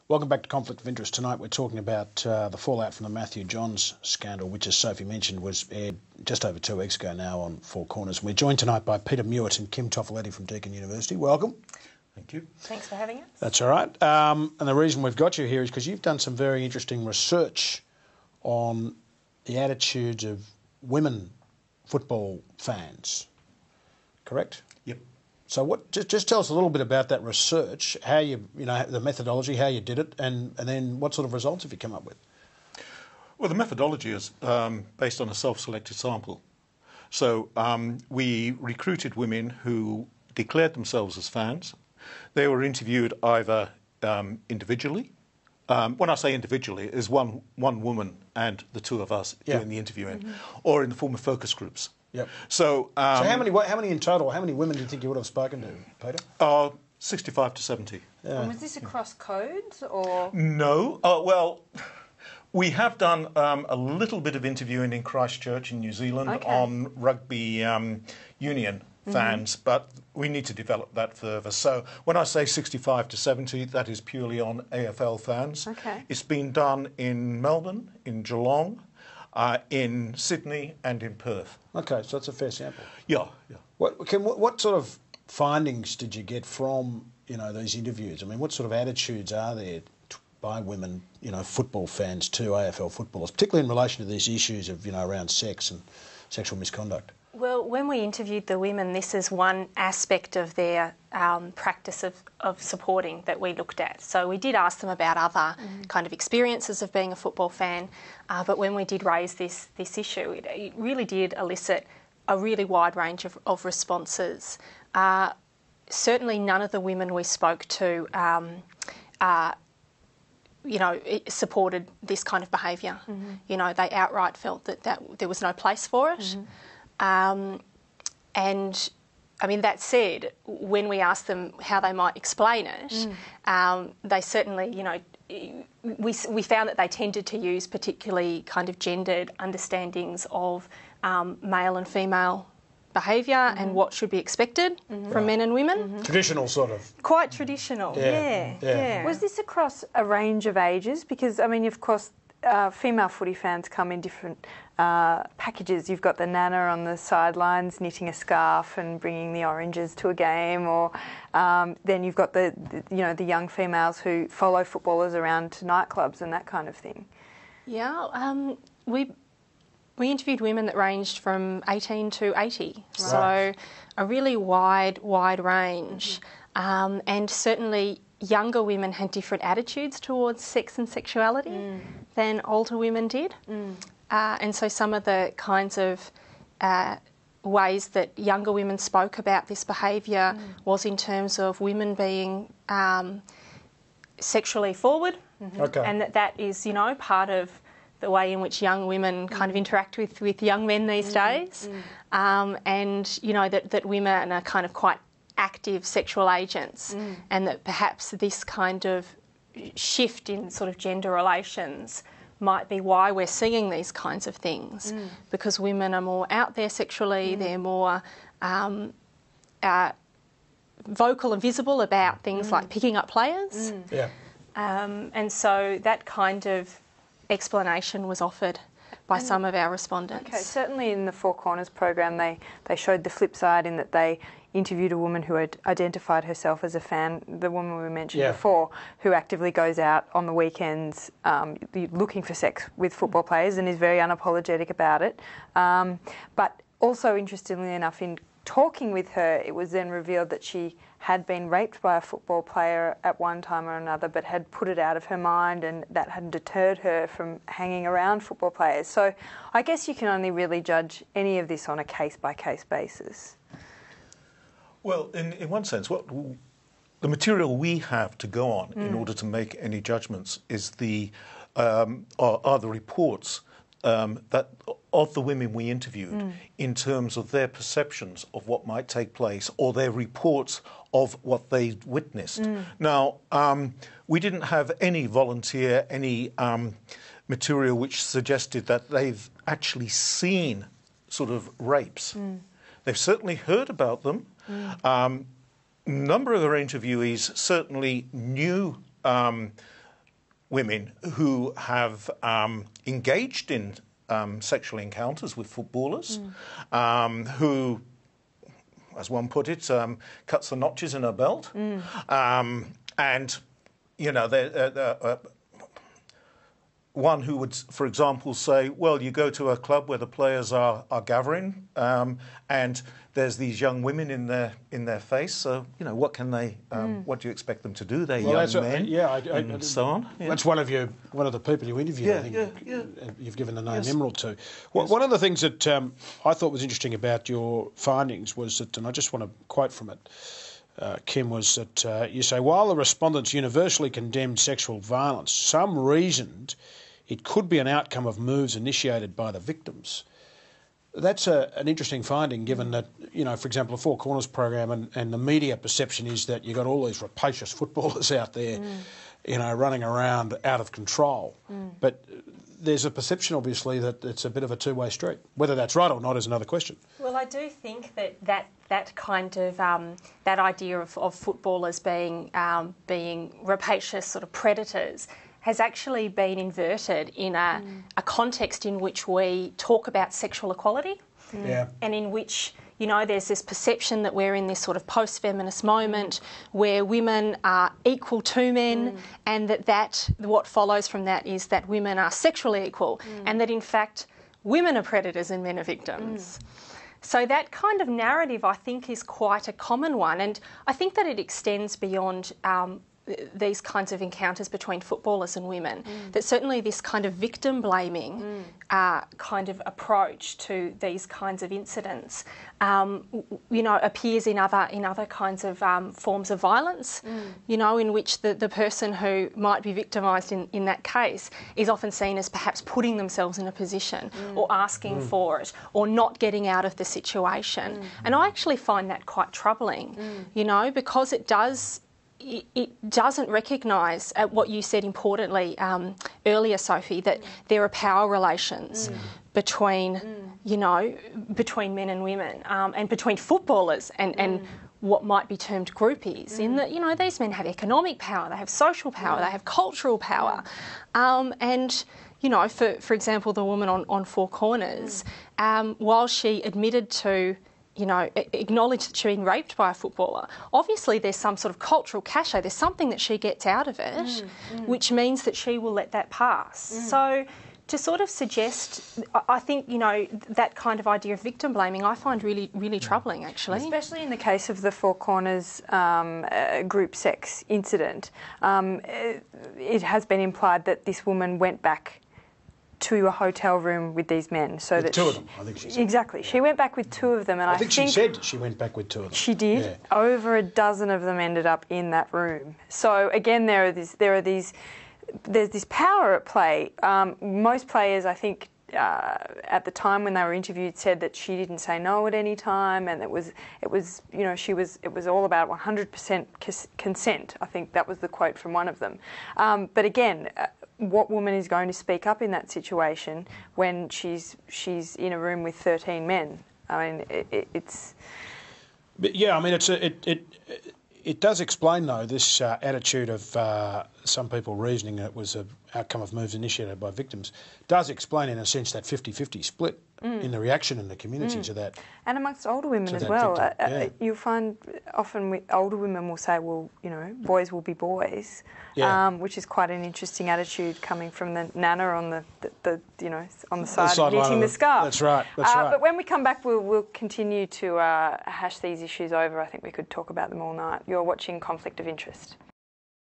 Welcome back to Conflict of Interest. Tonight we're talking about the fallout from the Mathew Johns scandal, which, as Sophie mentioned, was aired just over 2 weeks ago now on Four Corners. We're joined tonight by Peter Mewett and Kim Toffeletti from Deakin University. Welcome. Thank you. Thanks for having us. That's all right. And the reason we've got you here is because you've done some very interesting research on the attitudes of women football fans, correct? Yep. So what? Just tell us a little bit about that research, how the methodology, how you did it, and then what sort of results have you come up with? Well, the methodology is based on a self-selected sample. So we recruited women who declared themselves as fans. They were interviewed either individually. When I say individually, it is one woman and the two of us doing the interviewing, or in the form of focus groups. Yep. So how many in total? How many women do you think you would have spoken to, Peter? 65 to 70. Yeah. And was this across codes or? No. Well, we have done a little bit of interviewing in Christchurch in New Zealand on rugby union fans, but we need to develop that further. So when I say 65 to 70, that is purely on AFL fans. Okay. It's been done in Melbourne, in Geelong, in Sydney and in Perth. Okay, so that's a fair sample. Yeah, yeah. What sort of findings did you get from these interviews? I mean, what sort of attitudes are there by women, football fans to AFL footballers, particularly in relation to these issues of around sex and sexual misconduct? Well, when we interviewed the women, this is one aspect of their practice of supporting that we looked at. So we did ask them about other kind of experiences of being a football fan, but when we did raise this issue, it really did elicit a really wide range of responses. Certainly none of the women we spoke to supported this kind of behaviour. They outright felt that there was no place for it. And, I mean, that said, when we asked them how they might explain it, they certainly, we found that they tended to use particularly kind of gendered understandings of male and female behaviour and what should be expected from men and women. Traditional, sort of. Quite traditional, yeah. Was this across a range of ages? Because, I mean, of course, female footy fans come in different packages. You've got the nana on the sidelines knitting a scarf and bringing the oranges to a game, or then you've got the young females who follow footballers around to nightclubs and that kind of thing. Yeah, we interviewed women that ranged from 18 to 80, right. So a really wide range, and certainly younger women had different attitudes towards sex and sexuality than older women did. And so some of the kinds of ways that younger women spoke about this behaviour was in terms of women being sexually forward, and that is, part of the way in which young women kind of interact with young men these days, and, that women are kind of quite active sexual agents, and that perhaps this kind of shift in sort of gender relations might be why we're seeing these kinds of things, because women are more out there sexually, they're more vocal and visible about things like picking up players. And so that kind of explanation was offered by some of our respondents. Okay, certainly in the Four Corners program they showed the flip side in that they interviewed a woman who had identified herself as a fan, the woman we mentioned before, who actively goes out on the weekends looking for sex with football players and is very unapologetic about it. But also, interestingly enough, in talking with her, it was then revealed that she had been raped by a football player at one time or another, but had put it out of her mind, and that had deterred her from hanging around football players. So I guess you can only really judge any of this on a case-by-case basis. Well, in one sense, the material we have to go on in order to make any judgments is are the reports that of the women we interviewed in terms of their perceptions of what might take place, or their reports of what they witnessed. Now, we didn't have any material which suggested that they've actually seen sort of rapes. They've certainly heard about them. A number of our interviewees certainly knew women who have engaged in sexual encounters with footballers, who, as one put it, cuts the notches in her belt. And, you know, one who would, for example, say, well, you go to a club where the players are gathering, and there's these young women in their face. So, you know, what can they? What do you expect them to do? They're young men, and so on. Yeah. That's one of the people you interviewed. I think you've given the name Emerald to. Well, one of the things that I thought was interesting about your findings was that, and I just want to quote from it, Kim, was that you say, while the respondents universally condemned sexual violence, some reasoned it could be an outcome of moves initiated by the victims. That's an interesting finding, given that, you know, for example, the Four Corners program and the media perception is that you've got all these rapacious footballers out there, you know, running around out of control. But there's a perception, obviously, that it's a bit of a two-way street. Whether that's right or not is another question. Well, I do think that kind of that idea of footballers being rapacious sort of predators has actually been inverted in a context in which we talk about sexual equality, and in which, you know, there's this perception that we're in this sort of post-feminist moment where women are equal to men, and that what follows from that is that women are sexually equal, and that in fact women are predators and men are victims. So that kind of narrative, I think, is quite a common one, and I think that it extends beyond these kinds of encounters between footballers and women. That certainly this kind of victim blaming kind of approach to these kinds of incidents, you know, appears in other kinds of forms of violence. You know, in which the person who might be victimised in that case is often seen as perhaps putting themselves in a position or asking for it or not getting out of the situation. And I actually find that quite troubling. You know, because it doesn't recognise what you said importantly earlier, Sophie, that there are power relations between, you know, between men and women, and between footballers and what might be termed groupies, in that, you know, these men have economic power, they have social power, they have cultural power. And, you know, for example, the woman on Four Corners, while she admitted to, you know, acknowledge that she's been raped by a footballer, obviously there's some sort of cultural cachet, there's something that she gets out of it, which means that she will let that pass. So to sort of suggest, I think, you know, that kind of idea of victim blaming, I find really, really troubling, actually. Especially in the case of the Four Corners group sex incident. It has been implied that this woman went back to a hotel room with these men. So with that two of them, I think she said. Exactly. She went back with two of them. And I think she said she went back with two of them. She did. Yeah. Over a dozen of them ended up in that room. So again, there's this power at play. Most players, I think, at the time when they were interviewed, said that she didn't say no at any time, and it was you know, it was all about 100% consent. I think that was the quote from one of them. But again, what woman is going to speak up in that situation when she's in a room with 13 men? I mean, it's. But yeah, I mean, it does explain, though, this attitude of some people reasoning that it was an outcome of moves initiated by victims, does explain, in a sense, that 50-50 split in the reaction in the community to that. And amongst older women as well. You'll find often older women will say, well, you know, boys will be boys, which is quite an interesting attitude coming from the nana on the you know, on the side knitting the scarf. That's right. But when we come back, we'll continue to hash these issues over. I think we could talk about them all night. You're watching Conflict of Interest.